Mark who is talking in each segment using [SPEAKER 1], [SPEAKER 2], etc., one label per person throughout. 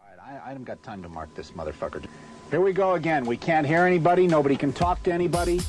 [SPEAKER 1] I haven't got time to mark this motherfucker. Here we go again. We can't hear anybody. Nobody can talk to anybody.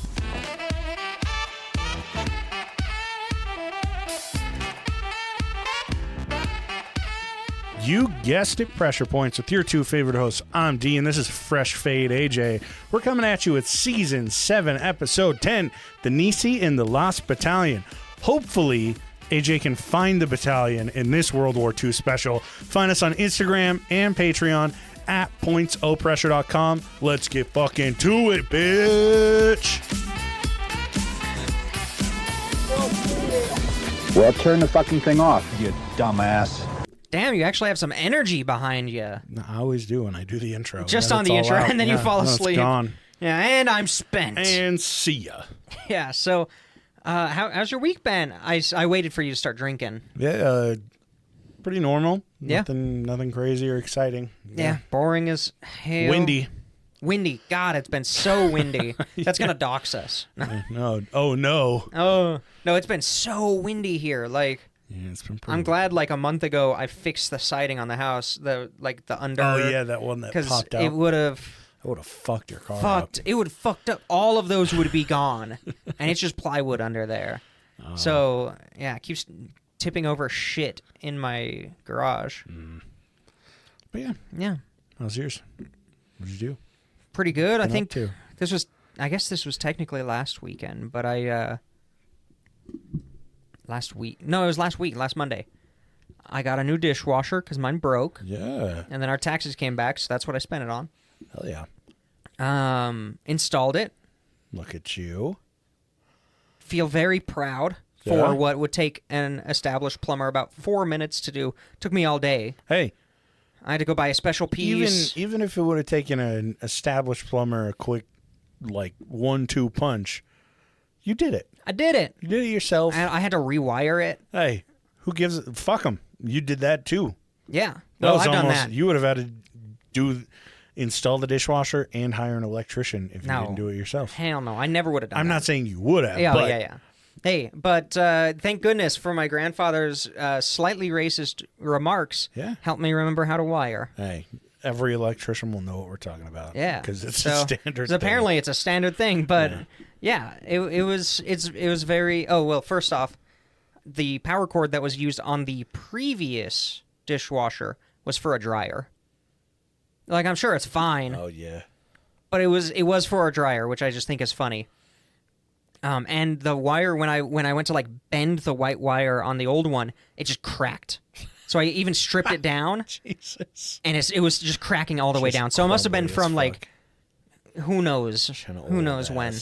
[SPEAKER 2] You guessed it, Pressure Points with your two favorite hosts. I'm D, and this is Fresh Fade AJ. We're coming at you with Season 7, Episode 10, The Nisei and the Lost Battalion. Hopefully, AJ can find the battalion in this World War II special. Find us on Instagram and Patreon at pointsopressure.com. Let's get fucking to it, bitch!
[SPEAKER 1] Well, turn the fucking thing off, you dumbass.
[SPEAKER 3] Damn, you actually have some energy behind you.
[SPEAKER 2] I alwa's do when I do the intro.
[SPEAKER 3] Just on the intro,
[SPEAKER 2] out.
[SPEAKER 3] and then you fall asleep.
[SPEAKER 2] It's gone.
[SPEAKER 3] Yeah, and I'm spent.
[SPEAKER 2] And see ya.
[SPEAKER 3] Yeah, so how's your week been? I waited for you to start drinking.
[SPEAKER 2] Yeah, pretty normal.
[SPEAKER 3] Yeah.
[SPEAKER 2] Nothing crazy or exciting.
[SPEAKER 3] Yeah, boring as hell.
[SPEAKER 2] Windy.
[SPEAKER 3] God, it's been so windy. That's going to dox us.
[SPEAKER 2] No. Oh, no.
[SPEAKER 3] Oh, no, it's been so windy here. Like,
[SPEAKER 2] yeah, it's been pretty.
[SPEAKER 3] I'm glad like a month ago I fixed the siding on the house, the under.
[SPEAKER 2] Oh, yeah, that one that popped out.
[SPEAKER 3] It would have
[SPEAKER 2] fucked your car up.
[SPEAKER 3] It would have fucked up. All of those would be gone. And it's just plywood under there. So, yeah, it keeps tipping over shit in my garage.
[SPEAKER 2] But yeah.
[SPEAKER 3] Yeah.
[SPEAKER 2] How's yours? What'd you do?
[SPEAKER 3] Pretty good. I think
[SPEAKER 2] too.
[SPEAKER 3] I guess this was technically last weekend, but last week, last Monday, I got a new dishwasher because mine broke.
[SPEAKER 2] Yeah.
[SPEAKER 3] And then our taxes came back, so that's what I spent it on.
[SPEAKER 2] Hell yeah.
[SPEAKER 3] Installed it.
[SPEAKER 2] Look at you.
[SPEAKER 3] Feel very proud for what would take an established plumber about 4 minutes to do. Took me all day.
[SPEAKER 2] Hey.
[SPEAKER 3] I had to go buy a special piece.
[SPEAKER 2] Even if it would have taken an established plumber a quick, 1-2 punch, you did it.
[SPEAKER 3] I did it.
[SPEAKER 2] You did it yourself.
[SPEAKER 3] And I had to rewire it.
[SPEAKER 2] Hey, who gives it? Fuck them. You did that too.
[SPEAKER 3] Yeah. Well, I've done that.
[SPEAKER 2] You would have had to install the dishwasher and hire an electrician if you didn't do it yourself.
[SPEAKER 3] Hell no. I never would have done that.
[SPEAKER 2] I'm not saying you would have.
[SPEAKER 3] Yeah. Hey, but thank goodness for my grandfather's slightly racist remarks.
[SPEAKER 2] Yeah.
[SPEAKER 3] Helped me remember how to wire.
[SPEAKER 2] Hey, every electrician will know what we're talking about.
[SPEAKER 3] Yeah.
[SPEAKER 2] Because it's a standard thing.
[SPEAKER 3] Apparently it's a standard thing, but it was very... Oh, well, first off, the power cord that was used on the previous dishwasher was for a dryer. Like, I'm sure it's fine.
[SPEAKER 2] Oh, yeah.
[SPEAKER 3] But it was for a dryer, which I just think is funny. And the wire, when I went to bend the white wire on the old one, it just cracked. So I even stripped it down.
[SPEAKER 2] Jesus.
[SPEAKER 3] And it was just cracking all the way down. So it must have been from who knows when,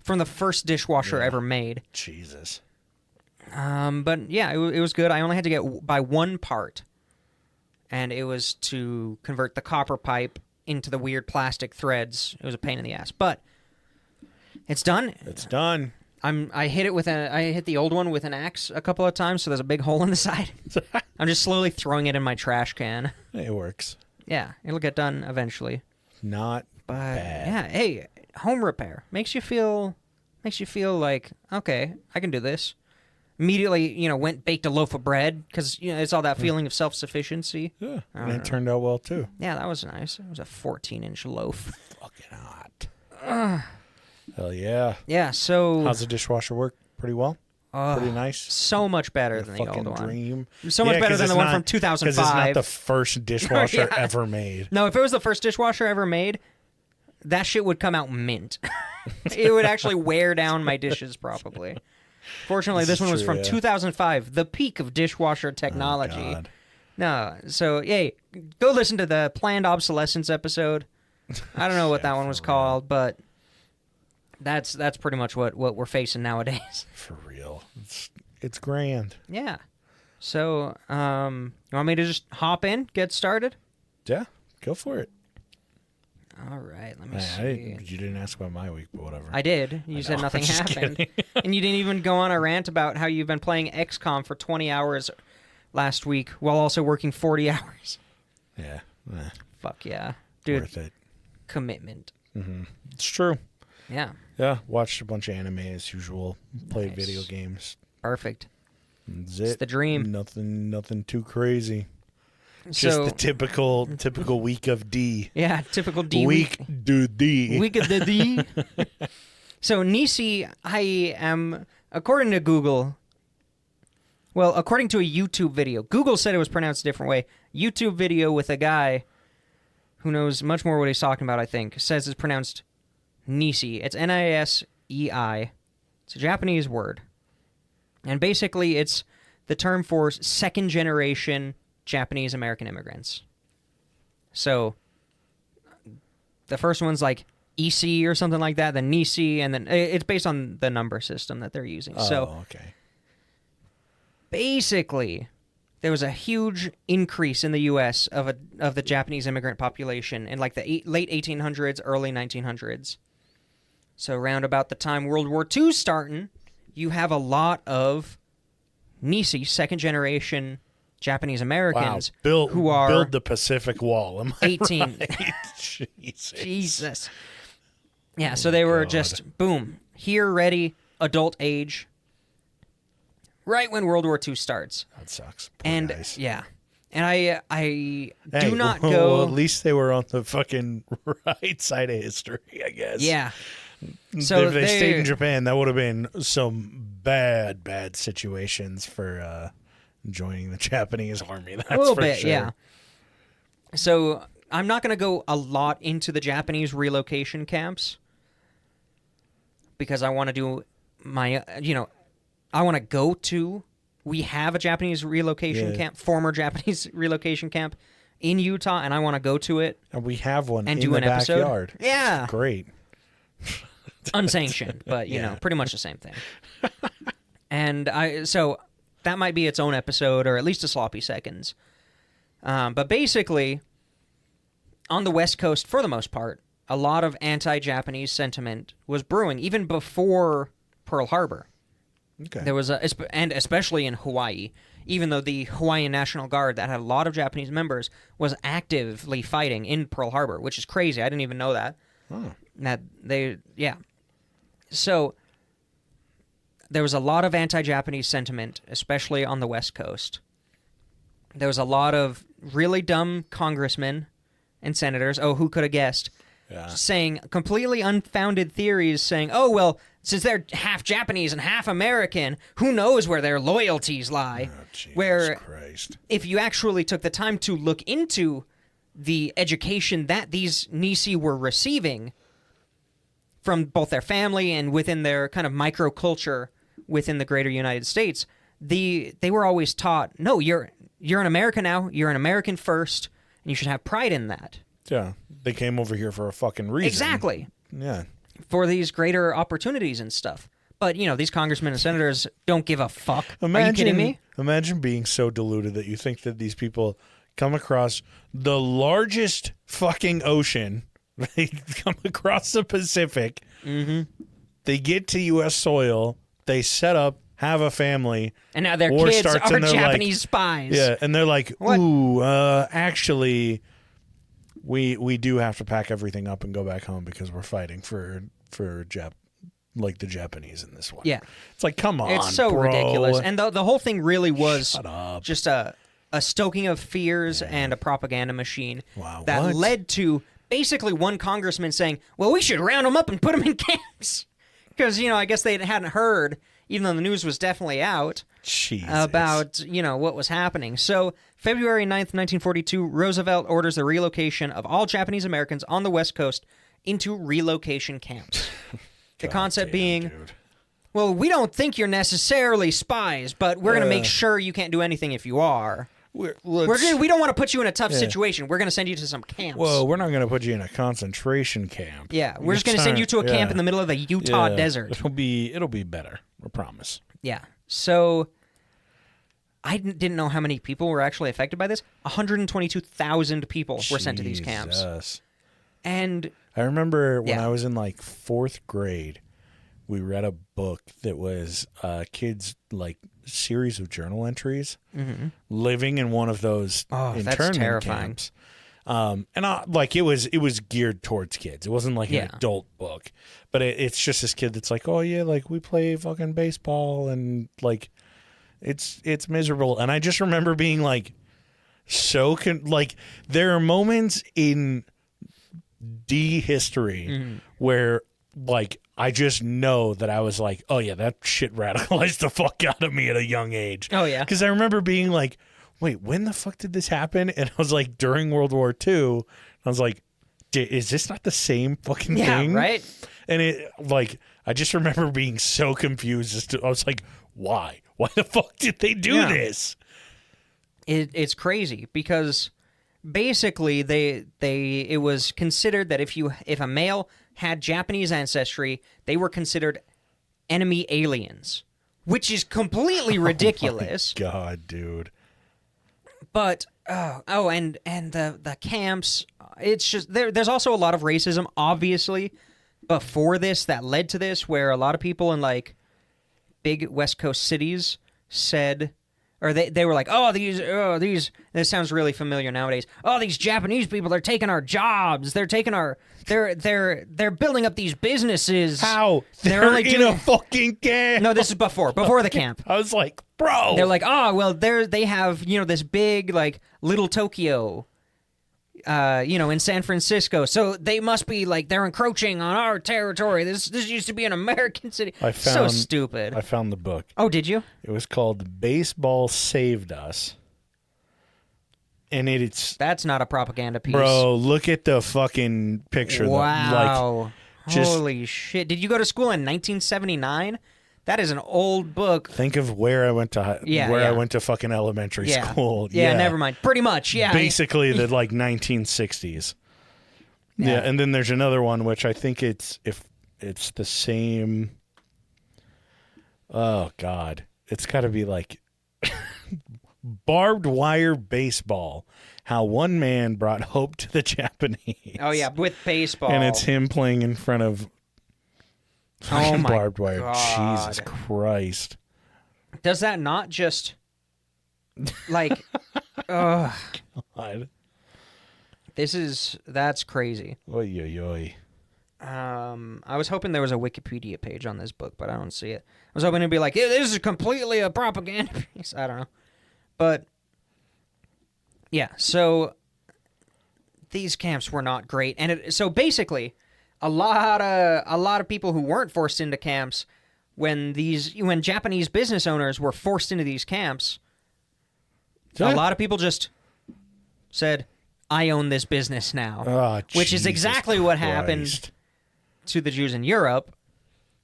[SPEAKER 3] from the first dishwasher ever made.
[SPEAKER 2] Jesus.
[SPEAKER 3] But yeah, it was good. I only had to buy one part, and it was to convert the copper pipe into the weird plastic threads. It was a pain in the ass, but. It's done.
[SPEAKER 2] It's done.
[SPEAKER 3] I hit the old one with an axe a couple of times, so there's a big hole in the side. I'm just slowly throwing it in my trash can.
[SPEAKER 2] It works.
[SPEAKER 3] Yeah, it'll get done eventually.
[SPEAKER 2] Not bad.
[SPEAKER 3] Yeah, hey, home repair makes you feel like, okay, I can do this. Immediately, baked a loaf of bread because it's all that feeling of self-sufficiency.
[SPEAKER 2] Yeah, and it turned out well too.
[SPEAKER 3] Yeah, that was nice. It was a 14-inch loaf.
[SPEAKER 2] Fucking hot. Hell yeah.
[SPEAKER 3] Yeah, so...
[SPEAKER 2] How's the dishwasher work? Pretty well? Pretty nice?
[SPEAKER 3] So much better than the old one.
[SPEAKER 2] Dream.
[SPEAKER 3] So much better than the one from 2005.
[SPEAKER 2] Because it's not the first dishwasher ever made.
[SPEAKER 3] No, if it was the first dishwasher ever made, that shit would come out mint. It would actually wear down my dishes probably. Fortunately, this one was from 2005, the peak of dishwasher technology.
[SPEAKER 2] Oh, God.
[SPEAKER 3] No, so, hey, go listen to the planned obsolescence episode. I don't know what that one was called, but... That's pretty much what we're facing nowadays.
[SPEAKER 2] For real. It's grand.
[SPEAKER 3] Yeah. So, you want me to just hop in, get started?
[SPEAKER 2] Yeah, go for it.
[SPEAKER 3] All right, let me see.
[SPEAKER 2] You didn't ask about my week, but whatever.
[SPEAKER 3] I did. You said nothing happened. And you didn't even go on a rant about how you've been playing XCOM for 20 hours last week while also working 40 hours.
[SPEAKER 2] Yeah.
[SPEAKER 3] Fuck yeah. Dude,
[SPEAKER 2] worth it.
[SPEAKER 3] Commitment.
[SPEAKER 2] Mm-hmm. It's true.
[SPEAKER 3] Yeah.
[SPEAKER 2] Yeah, watched a bunch of anime as usual. Played video games.
[SPEAKER 3] Perfect.
[SPEAKER 2] That's
[SPEAKER 3] it's the dream.
[SPEAKER 2] Nothing too crazy. Just
[SPEAKER 3] So
[SPEAKER 2] the typical week of D.
[SPEAKER 3] yeah, typical D
[SPEAKER 2] Week do D.
[SPEAKER 3] Week of the D. So Nisei, I am, according to Google, well, according to a YouTube video, Google said it was pronounced a different way. YouTube video with a guy who knows much more what he's talking about, I think, says it's pronounced Nisei. It's Nisei. It's a Japanese word. And basically it's the term for second-generation Japanese American immigrants. So the first one's like EC or something like that, then Nisei, and then it's based on the number system that they're using.
[SPEAKER 2] Oh, okay.
[SPEAKER 3] Basically, there was a huge increase in the U.S. of the Japanese immigrant population in like the late 1800s, early 1900s. So around about the time World War II starting, you have a lot of Nisei, second-generation Japanese Americans who are
[SPEAKER 2] build the Pacific Wall. Am I
[SPEAKER 3] 18.
[SPEAKER 2] right?
[SPEAKER 3] Jesus. Yeah, so they were just, boom, here, ready, adult age, right when World War II starts.
[SPEAKER 2] That sucks. Poor
[SPEAKER 3] And,
[SPEAKER 2] guys.
[SPEAKER 3] yeah. And I
[SPEAKER 2] Hey,
[SPEAKER 3] do not
[SPEAKER 2] well,
[SPEAKER 3] go...
[SPEAKER 2] at least they were on the fucking right side of history, I guess.
[SPEAKER 3] Yeah. So
[SPEAKER 2] if they stayed in Japan, that would have been some bad situations for joining the Japanese army. That's
[SPEAKER 3] a little
[SPEAKER 2] for
[SPEAKER 3] bit,
[SPEAKER 2] sure.
[SPEAKER 3] yeah. So I'm not going to go a lot into the Japanese relocation camps because I want to do my, I want to go to. We have a Japanese relocation camp, former Japanese relocation camp in Utah, and I want to go to it.
[SPEAKER 2] And we have one
[SPEAKER 3] and
[SPEAKER 2] in
[SPEAKER 3] do
[SPEAKER 2] the
[SPEAKER 3] an episode.
[SPEAKER 2] backyard.
[SPEAKER 3] Yeah.
[SPEAKER 2] It's great.
[SPEAKER 3] Unsanctioned, but pretty much the same thing. And so that might be its own episode, or at least a sloppy seconds. But basically, on the West Coast, for the most part, a lot of anti-Japanese sentiment was brewing even before Pearl Harbor.
[SPEAKER 2] Okay.
[SPEAKER 3] There was and especially in Hawaii, even though the Hawaiian National Guard that had a lot of Japanese members was actively fighting in Pearl Harbor, which is crazy. I didn't even know that.
[SPEAKER 2] Oh.
[SPEAKER 3] So there was a lot of anti-Japanese sentiment, especially on the West Coast. There was a lot of really dumb congressmen and senators, who could have guessed, saying completely unfounded theories, saying, oh, well, since they're half Japanese and half American, who knows where their loyalties lie?
[SPEAKER 2] Oh, Jesus
[SPEAKER 3] where
[SPEAKER 2] Christ.
[SPEAKER 3] if you actually took the time to look into the education that these Nisei were receiving from both their family and within their kind of microculture within the greater United States, they were always taught, no, you're an American now, you're an American first, and you should have pride in that.
[SPEAKER 2] Yeah. They came over here for a fucking reason.
[SPEAKER 3] Exactly.
[SPEAKER 2] Yeah.
[SPEAKER 3] For these greater opportunities and stuff. But, these congressmen and senators don't give a fuck. Are you kidding me?
[SPEAKER 2] Imagine being so deluded that you think that these people come across the largest fucking ocean. They come across the Pacific.
[SPEAKER 3] Mm-hmm.
[SPEAKER 2] They get to U.S. soil. They set up, have a family.
[SPEAKER 3] And now their
[SPEAKER 2] war
[SPEAKER 3] kids
[SPEAKER 2] starts
[SPEAKER 3] are
[SPEAKER 2] and they're
[SPEAKER 3] Japanese
[SPEAKER 2] like,
[SPEAKER 3] spies.
[SPEAKER 2] Yeah, and they're like,
[SPEAKER 3] What?
[SPEAKER 2] ooh, actually, we do have to pack everything up and go back home because we're fighting for the Japanese in this one.
[SPEAKER 3] Yeah.
[SPEAKER 2] It's like, come on,
[SPEAKER 3] It's so
[SPEAKER 2] bro.
[SPEAKER 3] ridiculous. And the whole thing really was
[SPEAKER 2] Shut up.
[SPEAKER 3] just a stoking of fears and a propaganda machine that
[SPEAKER 2] what?
[SPEAKER 3] led to basically one congressman saying, well, we should round them up and put them in camps. Because, I guess they hadn't heard, even though the news was definitely out,
[SPEAKER 2] Jesus.
[SPEAKER 3] about, what was happening. So, February 9th, 1942, Roosevelt orders the relocation of all Japanese Americans on the West Coast into relocation camps. The concept being,
[SPEAKER 2] dude.
[SPEAKER 3] well, we don't think you're necessarily spies, but we're going to make sure you can't do anything if you are. We don't want to put you in a tough situation. We're going to send you to some camps.
[SPEAKER 2] Well, we're not going to put you in a concentration camp.
[SPEAKER 3] Yeah, we're just going to send you to a camp in the middle of the Utah desert.
[SPEAKER 2] It'll be better. I promise.
[SPEAKER 3] Yeah. So I didn't know how many people were actually affected by this. 122,000 people were sent to these camps.
[SPEAKER 2] Jesus.
[SPEAKER 3] And
[SPEAKER 2] I remember when
[SPEAKER 3] Yeah.
[SPEAKER 2] I was in like 4th grade, we read a book that was kids' like series of journal entries living in one of those
[SPEAKER 3] that's
[SPEAKER 2] internment
[SPEAKER 3] terrifying.
[SPEAKER 2] camps. And it was geared towards kids. It wasn't like an adult book, but it's just this kid that's like, oh yeah, like we play fucking baseball and like it's miserable. And I just remember being like, like there are moments in D history where like I just know that I was like, oh yeah, that shit radicalized the fuck out of me at a young age.
[SPEAKER 3] Oh yeah,
[SPEAKER 2] because I remember being like, wait, when the fuck did this happen? And I was like, during World War II. I was like, is this not the same fucking thing?
[SPEAKER 3] Yeah, right.
[SPEAKER 2] And it like I just remember being so confused. I was like, why? Why the fuck did they do this?
[SPEAKER 3] It's crazy because basically it was considered that if a male had Japanese ancestry, they were considered enemy aliens, which is completely ridiculous.
[SPEAKER 2] Oh my God, dude.
[SPEAKER 3] But and the camps, it's just there's also a lot of racism obviously before this that led to this, where a lot of people in like big West Coast cities said, or they were like, these this sounds really familiar nowadays. Oh, these Japanese people, they're taking our jobs. They're taking they're building up these businesses.
[SPEAKER 2] How?
[SPEAKER 3] They're
[SPEAKER 2] They're
[SPEAKER 3] only
[SPEAKER 2] in
[SPEAKER 3] doing
[SPEAKER 2] a fucking camp.
[SPEAKER 3] No, this is before the camp.
[SPEAKER 2] I was like, bro.
[SPEAKER 3] They're like, they have, this big like little Tokyo, in San Francisco. So they must be like they're encroaching on our territory. This used to be an American city. So stupid.
[SPEAKER 2] I found the book.
[SPEAKER 3] Oh, did you?
[SPEAKER 2] It was called Baseball Saved Us. And
[SPEAKER 3] that's not a propaganda piece.
[SPEAKER 2] Bro, look at the fucking picture.
[SPEAKER 3] Wow. Holy shit. Did you go to school in 1979? That is an old book.
[SPEAKER 2] Think of where I went to I went to fucking elementary school.
[SPEAKER 3] Yeah, never mind. Pretty much, yeah.
[SPEAKER 2] Basically the like 1960s. Yeah, and then there's another one which I think it's the same. Oh God. It's got to be like barbed wire baseball. How one man brought hope to the Japanese.
[SPEAKER 3] Oh yeah, with baseball.
[SPEAKER 2] And it's him playing in front of
[SPEAKER 3] my
[SPEAKER 2] barbed wire.
[SPEAKER 3] God.
[SPEAKER 2] Jesus Christ.
[SPEAKER 3] Does that not just like
[SPEAKER 2] God.
[SPEAKER 3] That's crazy.
[SPEAKER 2] Oy, oy, oy.
[SPEAKER 3] I was hoping there was a Wikipedia page on this book, but I don't see it. I was hoping it'd be like, this is completely a propaganda piece. I don't know. But yeah, so these camps were not great. And so basically a lot of people who weren't forced into camps, when Japanese business owners were forced into these camps, a lot of people just said, I own this business now, which is exactly what happened to the Jews in Europe.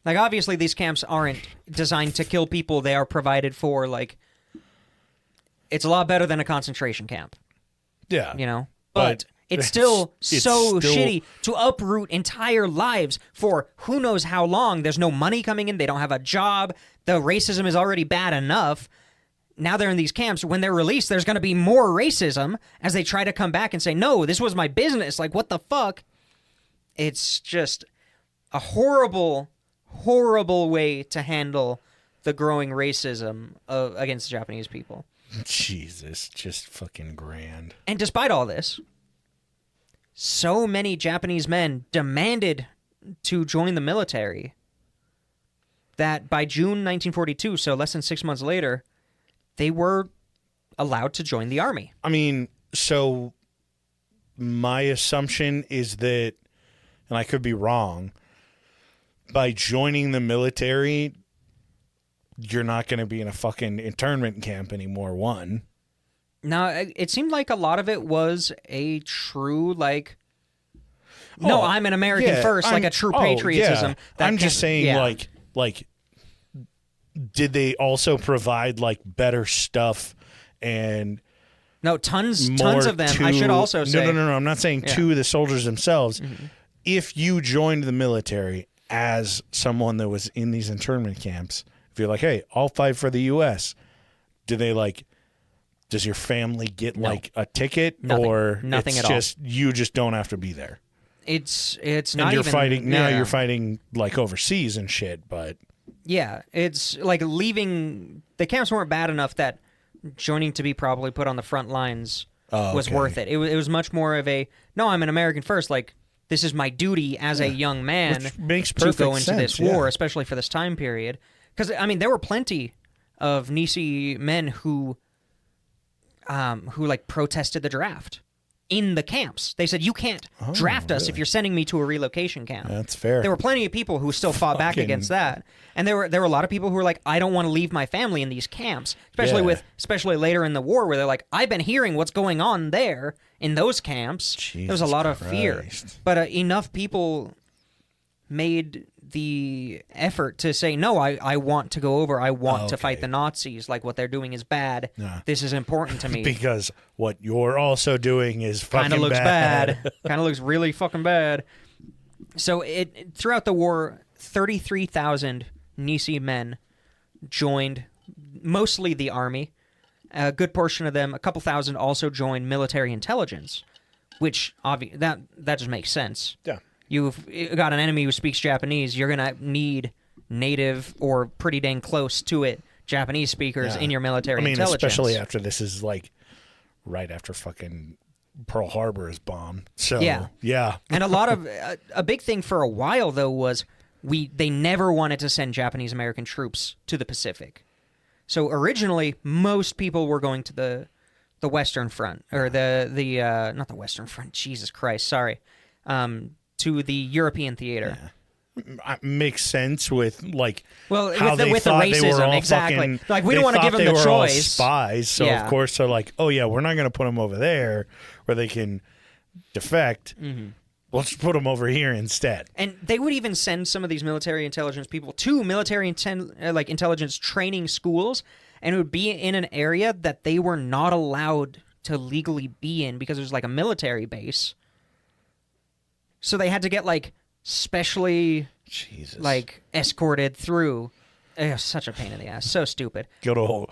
[SPEAKER 3] Like, obviously these camps aren't designed to kill people. They are provided for, like, it's a lot better than a concentration camp.
[SPEAKER 2] Yeah.
[SPEAKER 3] But it's still shitty to uproot entire lives for who knows how long. There's no money coming in. They don't have a job. The racism is already bad enough. Now they're in these camps. When they're released, there's going to be more racism as they try to come back and say, no, this was my business. Like, what the fuck? It's just a horrible, horrible way to handle the growing racism against the Japanese people.
[SPEAKER 2] Jesus, just fucking grand.
[SPEAKER 3] And despite all this, so many Japanese men demanded to join the military that by June 1942, so less than 6 months later, they were allowed to join the army.
[SPEAKER 2] I mean, so my assumption is that, and I could be wrong, by joining the military, you're not going to be in a fucking internment camp anymore, one.
[SPEAKER 3] No, it seemed like a lot of it was a true, like, no, I'm an American first, like a true patriotism.
[SPEAKER 2] Yeah. I'm just saying, like, did they also provide, like, better stuff and...
[SPEAKER 3] No, tons of them. I should also say...
[SPEAKER 2] No. I'm not saying to the soldiers themselves. Mm-hmm. If you joined the military as someone that was in these internment camps, if you're like, hey, I'll fight for the U.S., do they, like... Does your family get, like, a ticket?
[SPEAKER 3] Nothing.
[SPEAKER 2] Or
[SPEAKER 3] Nothing
[SPEAKER 2] it's
[SPEAKER 3] at all.
[SPEAKER 2] just you just don't have to be there?
[SPEAKER 3] It's
[SPEAKER 2] and
[SPEAKER 3] not
[SPEAKER 2] you're
[SPEAKER 3] even...
[SPEAKER 2] fighting... Now you're fighting, like, overseas and shit, but...
[SPEAKER 3] Yeah, it's like leaving... The camps weren't bad enough that joining to be probably put on the front lines was worth it. It was much more of a, no, I'm an American first, like, this is my duty as a young man to go into this war, especially for this time period. Because, I mean, there were plenty of Nisei men who who like protested the draft in the camps. They said, you can't draft us if you're sending me to a relocation camp.
[SPEAKER 2] That's fair.
[SPEAKER 3] There were plenty of people who still fought back against that. And there were a lot of people who were like, I don't want to leave my family in these camps, especially later in the war, where they're like, I've been hearing what's going on there in those camps.
[SPEAKER 2] Jesus
[SPEAKER 3] there was a lot of
[SPEAKER 2] Christ.
[SPEAKER 3] fear. But enough people made the effort to say, no, I want to go over. I want to fight the Nazis. Like, what they're doing is bad. This is important to me.
[SPEAKER 2] Because what you're also doing is fucking
[SPEAKER 3] Kind of looks
[SPEAKER 2] bad.
[SPEAKER 3] Kind of looks really fucking bad. So throughout the war, 33,000 Nisei men joined mostly the army. A good portion of them, a couple thousand, also joined military intelligence, which that just makes sense.
[SPEAKER 2] Yeah.
[SPEAKER 3] You've got an enemy who speaks Japanese, you're going to need native or pretty dang close to it Japanese speakers in your military intelligence.
[SPEAKER 2] Especially after this is like right after fucking Pearl Harbor is bombed. So, yeah.
[SPEAKER 3] And a big thing for a while, though, was they never wanted to send Japanese American troops to the Pacific. So originally, most people were going to the Western Front, or not the Western Front, Jesus Christ, sorry, to the European theater.
[SPEAKER 2] Yeah. Makes sense with like
[SPEAKER 3] how
[SPEAKER 2] they
[SPEAKER 3] with the
[SPEAKER 2] thought
[SPEAKER 3] racism,
[SPEAKER 2] they were all
[SPEAKER 3] exactly.
[SPEAKER 2] fucking,
[SPEAKER 3] Like, we don't want to give them the
[SPEAKER 2] they were all
[SPEAKER 3] choice.
[SPEAKER 2] Spies, so of course they're like, oh yeah, we're not going to put them over there where they can defect. Mm-hmm. We'll just put them over here instead.
[SPEAKER 3] And they would even send some of these military intelligence people to military intelligence training schools, and it would be in an area that they were not allowed to legally be in because it was like a military base. So they had to get like specially escorted through. Such a pain in the ass. So stupid.
[SPEAKER 2] Good old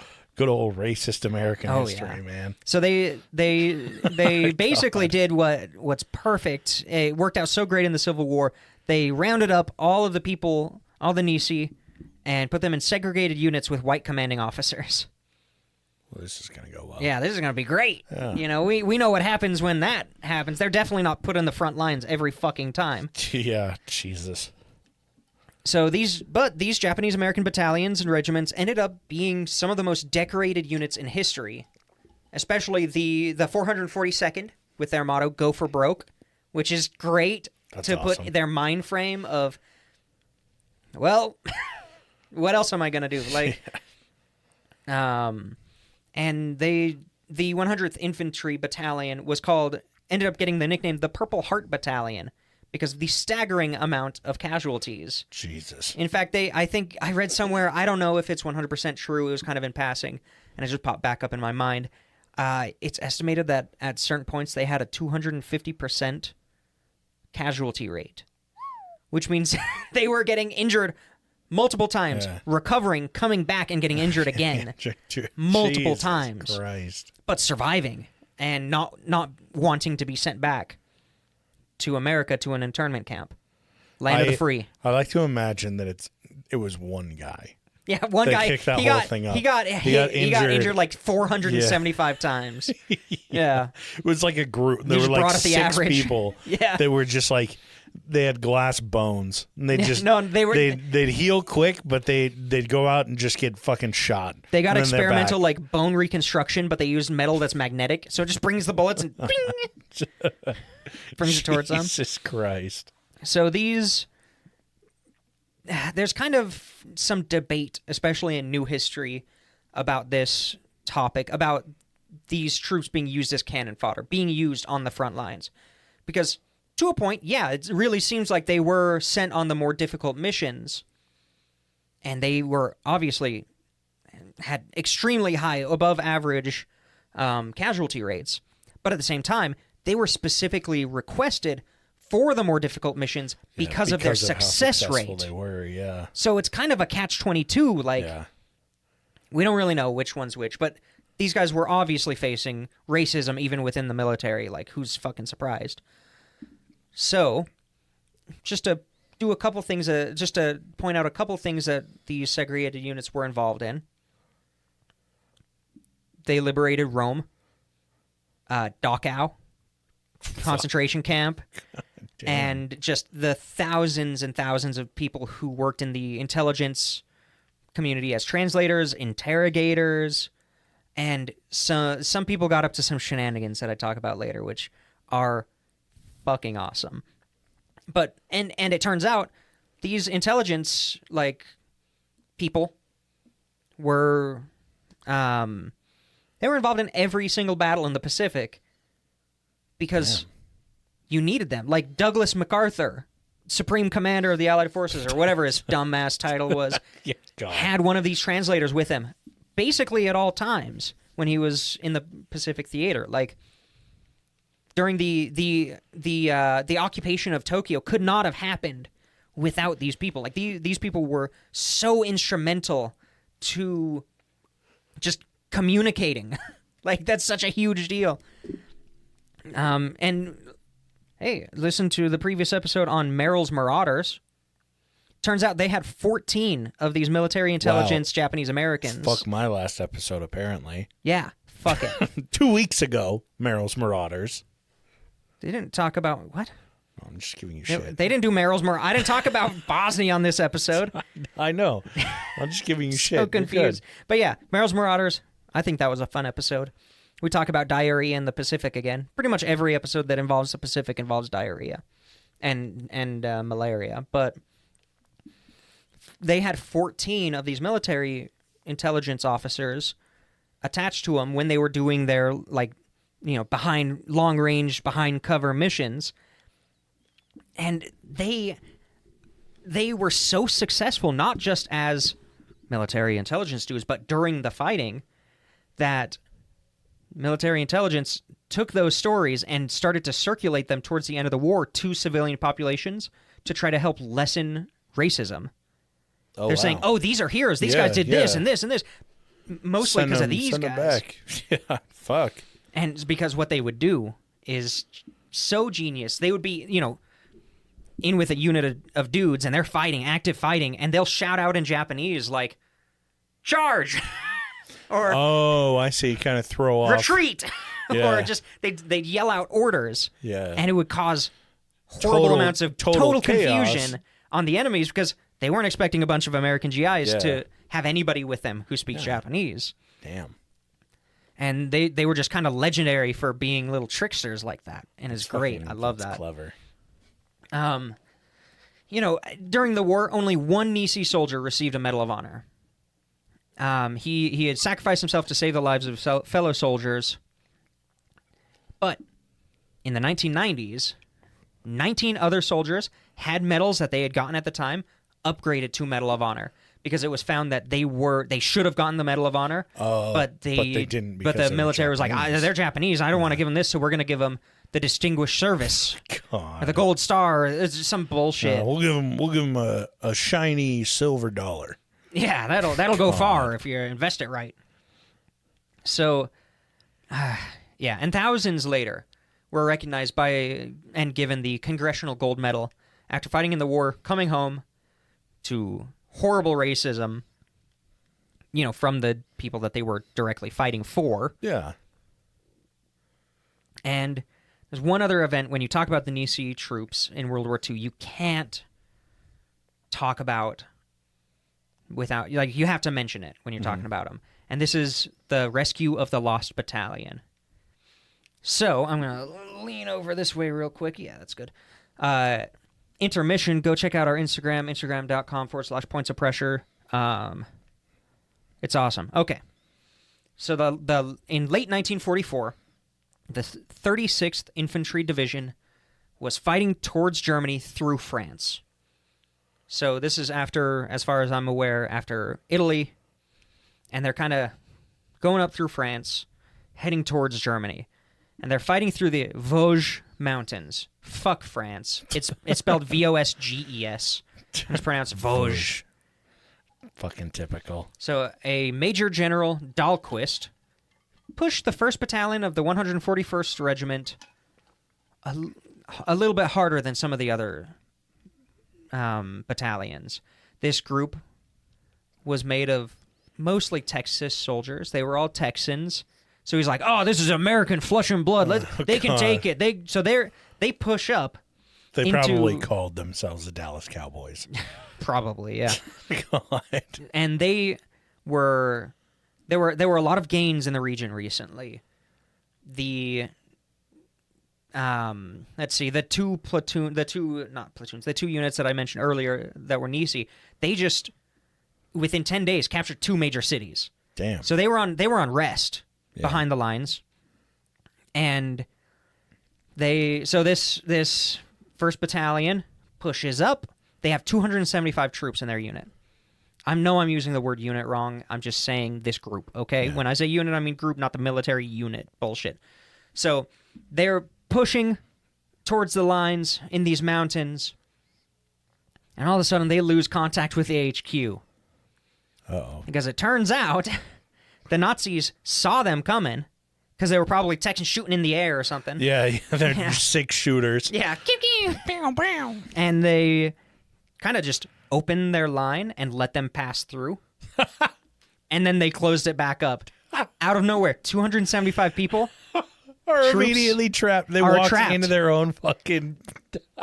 [SPEAKER 2] racist American history, man.
[SPEAKER 3] So they basically did what's perfect. It worked out so great in the Civil War. They rounded up all of the people, all the Nisei, and put them in segregated units with white commanding officers.
[SPEAKER 2] Well, this is going to go well.
[SPEAKER 3] Yeah, this is going to be great.
[SPEAKER 2] Yeah.
[SPEAKER 3] You know, we know what happens when that happens. They're definitely not put in the front lines every fucking time.
[SPEAKER 2] Yeah, Jesus.
[SPEAKER 3] So these Japanese American battalions and regiments ended up being some of the most decorated units in history, especially the 442nd with their motto "Go for Broke," which is great.
[SPEAKER 2] That's
[SPEAKER 3] to
[SPEAKER 2] awesome.
[SPEAKER 3] Put their mind frame of, well, what else am I going to do? Like, and the 100th Infantry Battalion ended up getting the nickname the Purple Heart Battalion because of the staggering amount of casualties.
[SPEAKER 2] Jesus.
[SPEAKER 3] In fact, I think I read somewhere, I don't know if it's 100% true, it was kind of in passing, and it just popped back up in my mind. It's estimated that at certain points they had a 250% casualty rate, which means they were getting injured multiple times, recovering, coming back, and getting injured again multiple times.
[SPEAKER 2] Christ. But
[SPEAKER 3] But surviving and not wanting to be sent back to America to an internment camp. Land of the free.
[SPEAKER 2] I like to imagine that it was one guy.
[SPEAKER 3] Yeah, one
[SPEAKER 2] That
[SPEAKER 3] guy
[SPEAKER 2] kicked that
[SPEAKER 3] he
[SPEAKER 2] whole
[SPEAKER 3] got
[SPEAKER 2] thing up.
[SPEAKER 3] he got injured like 475 times. Yeah.
[SPEAKER 2] It was like a group. There were
[SPEAKER 3] just
[SPEAKER 2] like
[SPEAKER 3] brought up the
[SPEAKER 2] 6
[SPEAKER 3] average.
[SPEAKER 2] people.
[SPEAKER 3] Yeah.
[SPEAKER 2] They were just like, they had glass bones. And they just, they'd heal quick, but they'd go out and just get fucking shot.
[SPEAKER 3] They got
[SPEAKER 2] And then they're
[SPEAKER 3] experimental
[SPEAKER 2] back.
[SPEAKER 3] like bone reconstruction, but they used metal that's magnetic, so it just brings the bullets and bing, brings it towards them.
[SPEAKER 2] Jesus Christ.
[SPEAKER 3] So there's kind of some debate, especially in new history, about this topic, about these troops being used as cannon fodder, being used on the front lines. Because to a point, yeah, it really seems like they were sent on the more difficult missions, and they were obviously had extremely high, above average casualty rates. But at the same time, they were specifically requested for the more difficult missions because of their success
[SPEAKER 2] how successful
[SPEAKER 3] rate.
[SPEAKER 2] They were, yeah.
[SPEAKER 3] So it's kind of a catch-22. Like, we don't really know which one's which, but these guys were obviously facing racism even within the military. Like, who's fucking surprised? So, just to do a couple things, just to point out a couple things that these segregated units were involved in. They liberated Rome, Dachau, concentration camp, and just the thousands and thousands of people who worked in the intelligence community as translators, interrogators, And some people got up to some shenanigans that I talk about later, which are fucking awesome. But and it turns out these intelligence people were they were involved in every single battle in the Pacific because you needed them. Like Douglas MacArthur, Supreme Commander of the Allied Forces, or whatever his dumbass title was, had one of these translators with him basically at all times when he was in the Pacific Theater. Like during the occupation of Tokyo could not have happened without these people. Like these people were so instrumental to just communicating. Like that's such a huge deal. And hey, listen to the previous episode on Merrill's Marauders. Turns out they had 14 of these military intelligence Japanese Americans.
[SPEAKER 2] Fuck my last episode, apparently.
[SPEAKER 3] Yeah, fuck it.
[SPEAKER 2] 2 weeks ago, Merrill's Marauders.
[SPEAKER 3] They didn't talk about what?
[SPEAKER 2] I'm just giving you shit.
[SPEAKER 3] They didn't do Merrill's Marauders. I didn't talk about Bosnia on this episode.
[SPEAKER 2] I know. I'm just giving you shit.
[SPEAKER 3] So confused. But yeah, Merrill's Marauders. I think that was a fun episode. We talk about diarrhea in the Pacific again. Pretty much every episode that involves the Pacific involves diarrhea and malaria. But they had 14 of these military intelligence officers attached to them when they were doing their, behind long-range, behind-cover missions. And they were so successful, not just as military intelligence dudes, but during the fighting, that military intelligence took those stories and started to circulate them towards the end of the war to civilian populations to try to help lessen racism.
[SPEAKER 2] Oh,
[SPEAKER 3] They're saying, oh, these are heroes. These guys did this and this and this. Mostly because of these guys.
[SPEAKER 2] Back. Yeah, fuck.
[SPEAKER 3] And it's because what they would do is so genius. They would be, in with a unit of dudes, and they're fighting, active fighting, and they'll shout out in Japanese, like, charge! Or,
[SPEAKER 2] oh, I see. Kind of throw off.
[SPEAKER 3] Retreat! Or just, they'd yell out orders.
[SPEAKER 2] Yeah.
[SPEAKER 3] And it would cause horrible amounts of total confusion on the enemies because they weren't expecting a bunch of American GIs to have anybody with them who speaks Japanese.
[SPEAKER 2] Damn.
[SPEAKER 3] And they were just kind of legendary for being little tricksters like that. And it's great. I love that.
[SPEAKER 2] Clever.
[SPEAKER 3] During the war, only one Nisei soldier received a Medal of Honor. He had sacrificed himself to save the lives of fellow soldiers. But in the 1990s, 19 other soldiers had medals that they had gotten at the time upgraded to Medal of Honor because it was found that they should have gotten the Medal of Honor, but they
[SPEAKER 2] didn't.
[SPEAKER 3] But the military was like, they're Japanese. I don't want to give them this, so we're going to give them the Distinguished Service, or the Gold Star. It's some bullshit.
[SPEAKER 2] We'll give them a shiny silver dollar.
[SPEAKER 3] Yeah, that'll go far if you invest it right. So, and thousands later were recognized by and given the Congressional Gold Medal after fighting in the war, coming home to horrible racism, from the people that they were directly fighting for.
[SPEAKER 2] Yeah.
[SPEAKER 3] And there's one other event when you talk about the Nisei troops in World War II, you can't talk about without, you have to mention it when you're talking about them. And this is the rescue of the Lost Battalion. So I'm going to lean over this way real quick. Yeah, that's good. Intermission, go check out our Instagram, instagram.com/points of pressure. It's awesome. Okay. So in late 1944, the 36th Infantry Division was fighting towards Germany through France. So this is after, as far as I'm aware, after Italy, and they're kind of going up through France, heading towards Germany. And they're fighting through the Vosges Mountains. Fuck France. It's spelled Vosges. It's pronounced Vosges.
[SPEAKER 2] Fucking typical.
[SPEAKER 3] So a Major General Dahlquist pushed the 1st Battalion of the 141st Regiment a little bit harder than some of the other battalions. This group was made of mostly Texas soldiers. They were all Texans. So he's like, "Oh, this is American flesh and blood. They can take it." They push up.
[SPEAKER 2] They probably called themselves the Dallas Cowboys.
[SPEAKER 3] Probably, yeah.
[SPEAKER 2] God.
[SPEAKER 3] And they were there were a lot of gains in the region recently. The let's see, the two units that I mentioned earlier that were Nisei, they just within 10 days captured 2 major cities.
[SPEAKER 2] Damn.
[SPEAKER 3] So they were on rest behind the lines. And this 1st Battalion pushes up. They have 275 troops in their unit. I know I'm using the word unit wrong. I'm just saying this group, okay? Yeah. When I say unit, I mean group, not the military unit bullshit. So they're pushing towards the lines in these mountains, and all of a sudden they lose contact with the HQ.
[SPEAKER 2] Uh-oh.
[SPEAKER 3] Because it turns out the Nazis saw them coming, because they were probably Texans shooting in the air or something.
[SPEAKER 2] Yeah, they're 6 shooters.
[SPEAKER 3] Yeah. And they kind of just opened their line and let them pass through. And then they closed it back up. Out of nowhere, 275 people
[SPEAKER 2] are immediately trapped. They walked into their own fucking...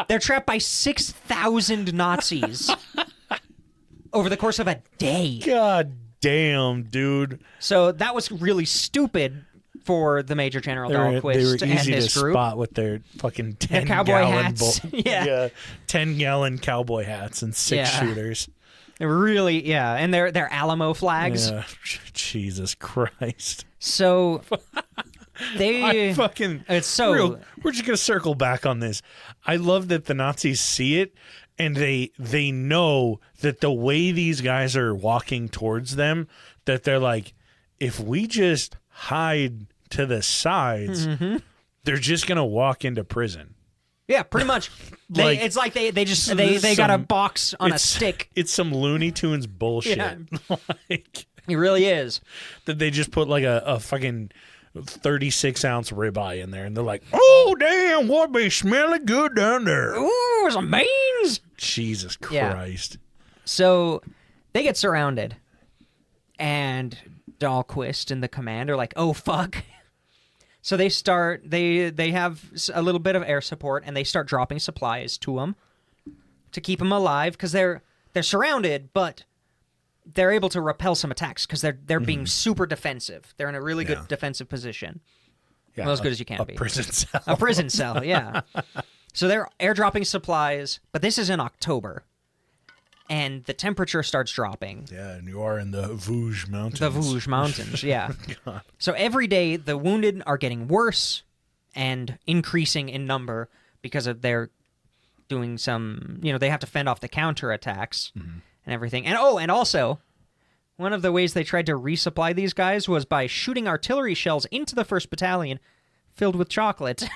[SPEAKER 3] They're trapped by 6,000 Nazis over the course of a day.
[SPEAKER 2] God damn, dude.
[SPEAKER 3] So that was really stupid for the Major General Dahlquist
[SPEAKER 2] they were
[SPEAKER 3] and
[SPEAKER 2] easy
[SPEAKER 3] his
[SPEAKER 2] to
[SPEAKER 3] group.
[SPEAKER 2] Spot with their fucking 10
[SPEAKER 3] cowboy
[SPEAKER 2] gallon
[SPEAKER 3] hats. Yeah.
[SPEAKER 2] 10-gallon cowboy hats and 6 shooters.
[SPEAKER 3] They were really, and their Alamo flags.
[SPEAKER 2] Yeah. Jesus Christ.
[SPEAKER 3] So they it's so
[SPEAKER 2] we're just gonna circle back on this. I love that the Nazis see it, and they know that the way these guys are walking towards them, that they're like, if we just hide to the sides, they're just gonna walk into prison.
[SPEAKER 3] Yeah, pretty much. It's like they got a box on a stick.
[SPEAKER 2] It's some Looney Tunes bullshit.
[SPEAKER 3] Yeah.
[SPEAKER 2] Like,
[SPEAKER 3] it really is.
[SPEAKER 2] That they just put like a fucking 36-ounce ribeye in there, and they're like, "Oh damn, what be smelling good down there?
[SPEAKER 3] Ooh, some beans!"
[SPEAKER 2] Jesus Christ!
[SPEAKER 3] Yeah. So they get surrounded, and Dahlquist and the command are like, "Oh fuck." So they have a little bit of air support, and they start dropping supplies to them to keep them alive, because they're surrounded, but they're able to repel some attacks because they're being super defensive. They're in a really good defensive position. Yeah, well, as good as you can be.
[SPEAKER 2] A prison cell.
[SPEAKER 3] A prison cell, yeah. So they're airdropping supplies, but this is in October, and the temperature starts dropping.
[SPEAKER 2] Yeah, and you are in the Vosges Mountains.
[SPEAKER 3] The Vosges Mountains, yeah. So every day, the wounded are getting worse and increasing in number because of their doing some, they have to fend off the counterattacks and everything. And also, one of the ways they tried to resupply these guys was by shooting artillery shells into the 1st Battalion filled with chocolate.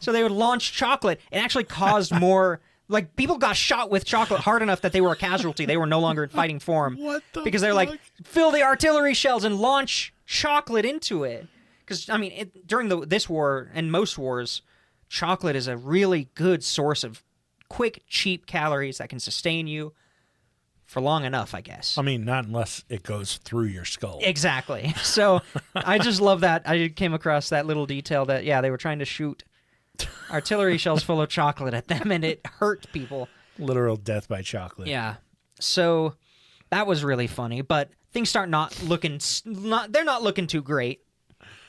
[SPEAKER 3] So they would launch chocolate. It actually caused more... Like, people got shot with chocolate hard enough that they were a casualty. They were no longer in fighting form. Because they're like, fill the artillery shells and launch chocolate into it. Because, I mean, during this war and most wars, chocolate is a really good source of quick, cheap calories that can sustain you for long enough, I guess.
[SPEAKER 2] I mean, not unless it goes through your skull.
[SPEAKER 3] Exactly. So I just love that. I came across that little detail that, they were trying to shoot artillery shells full of chocolate at them, and it hurt people.
[SPEAKER 2] Literal death by chocolate.
[SPEAKER 3] Yeah. So that was really funny, but things start they're not looking too great,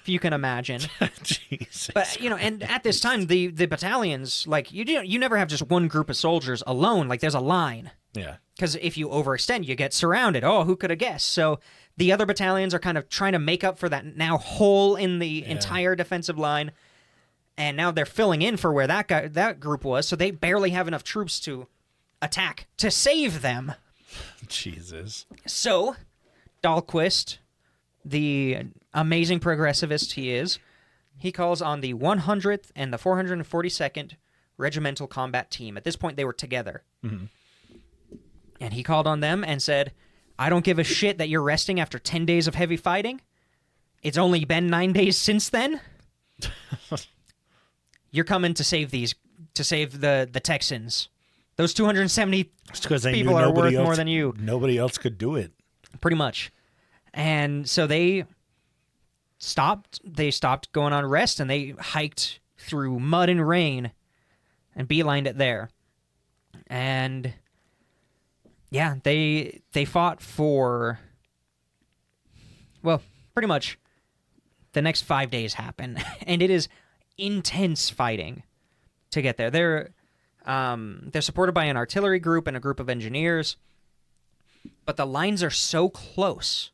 [SPEAKER 3] if you can imagine.
[SPEAKER 2] Jesus.
[SPEAKER 3] But, and at this time, the battalions, like, you never have just one group of soldiers alone. Like, there's a line.
[SPEAKER 2] Yeah.
[SPEAKER 3] Because if you overextend, you get surrounded. Oh, who could have guessed? So the other battalions are kind of trying to make up for that now hole in the entire defensive line. And now they're filling in for where that group was, so they barely have enough troops to attack to save them.
[SPEAKER 2] Jesus.
[SPEAKER 3] So, Dahlquist, the amazing progressivist he is, he calls on the 100th and the 442nd Regimental Combat Team. At this point, they were together. Mm-hmm. And he called on them and said, "I don't give a shit that you're resting after 10 days of heavy fighting. It's only been 9 days since then. You're coming to save the Texans. Those 270 people are worth more than you.
[SPEAKER 2] Nobody else could do it.
[SPEAKER 3] Pretty much." And so they stopped going on rest, and they hiked through mud and rain and beelined it there. And they fought for well, pretty much the next 5 days happen, and it is intense fighting to get there. They're supported by an artillery group and a group of engineers, but the lines are so close.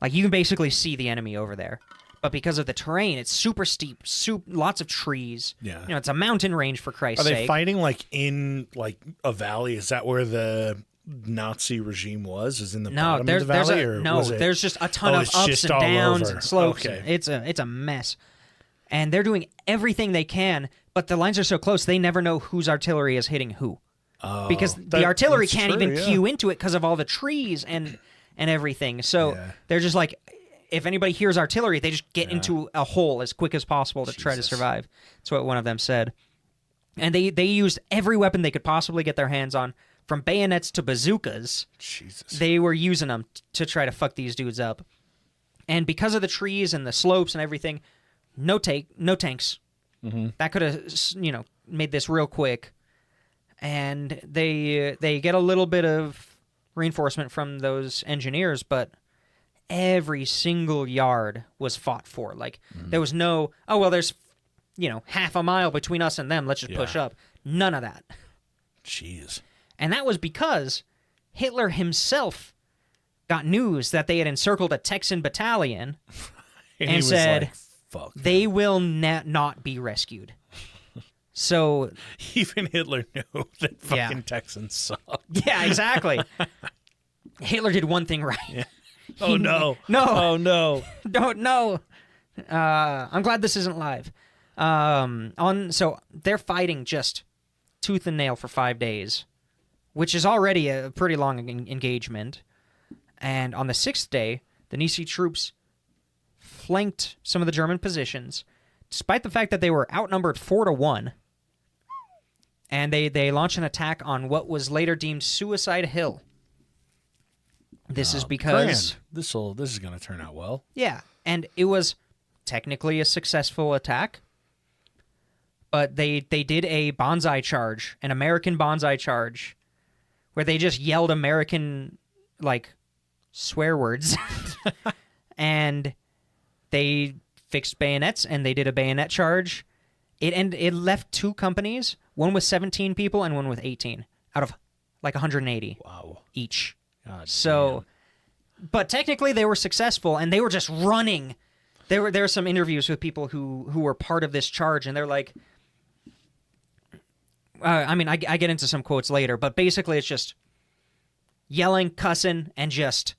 [SPEAKER 3] Like, you can basically see the enemy over there. But because of the terrain, it's super steep, lots of trees.
[SPEAKER 2] Yeah.
[SPEAKER 3] You know, it's a mountain range, for Christ's
[SPEAKER 2] Are they
[SPEAKER 3] sake.
[SPEAKER 2] fighting like in like a valley? Is that where the Nazi regime was? Is in the bottom of the valley?
[SPEAKER 3] There's just a ton of
[SPEAKER 2] it's
[SPEAKER 3] ups
[SPEAKER 2] just
[SPEAKER 3] and
[SPEAKER 2] all
[SPEAKER 3] downs
[SPEAKER 2] over.
[SPEAKER 3] and slopes.
[SPEAKER 2] Okay.
[SPEAKER 3] It's a mess. And they're doing everything they can, but the lines are so close, they never know whose artillery is hitting who.
[SPEAKER 2] Oh,
[SPEAKER 3] Because the artillery
[SPEAKER 2] that's
[SPEAKER 3] can't
[SPEAKER 2] true,
[SPEAKER 3] even
[SPEAKER 2] yeah.
[SPEAKER 3] cue into it because of all the trees and everything. So
[SPEAKER 2] Yeah.
[SPEAKER 3] they're just like, if anybody hears artillery, they just get into a hole as quick as possible to try to survive. That's what one of them said. And they used every weapon they could possibly get their hands on, from bayonets to bazookas.
[SPEAKER 2] Jesus.
[SPEAKER 3] They were using them to try to fuck these dudes up. And because of the trees and the slopes and everything, no tanks.
[SPEAKER 2] Mm-hmm.
[SPEAKER 3] That could have, made this real quick. And they get a little bit of reinforcement from those engineers, but every single yard was fought for. Like, there was no, there's, half a mile between us and them, let's just push up. None of that.
[SPEAKER 2] Jeez.
[SPEAKER 3] And that was because Hitler himself got news that they had encircled a Texan battalion
[SPEAKER 2] And
[SPEAKER 3] and
[SPEAKER 2] he was
[SPEAKER 3] said,
[SPEAKER 2] like, fuck.
[SPEAKER 3] they will not be rescued. So,
[SPEAKER 2] Even Hitler knew that fucking
[SPEAKER 3] Yeah.
[SPEAKER 2] Texans suck.
[SPEAKER 3] yeah, exactly. Hitler did one thing right.
[SPEAKER 2] Yeah. Oh, no.
[SPEAKER 3] No.
[SPEAKER 2] Oh, no.
[SPEAKER 3] Don't know. I'm glad this isn't live. So they're fighting just tooth and nail for 5 days, which is already a pretty long engagement. And on the 6th day, the Nisei troops flanked some of the German positions, despite the fact that they were outnumbered 4-1. And they launched an attack on what was later deemed Suicide Hill. This is because
[SPEAKER 2] Grand. This is going to turn out well.
[SPEAKER 3] yeah, and it was technically a successful attack, but they did a bonsai charge, an American bonsai charge, where they just yelled American, like, swear words, and they fixed bayonets, and they did a bayonet charge. It left 2 companies, one with 17 people and one with 18, out of, like, 180
[SPEAKER 2] Wow.
[SPEAKER 3] each.
[SPEAKER 2] God
[SPEAKER 3] So, but technically they were successful, and they were just running. There were some interviews with people who were part of this charge, and they're like, I get into some quotes later, but basically it's just yelling, cussing, and just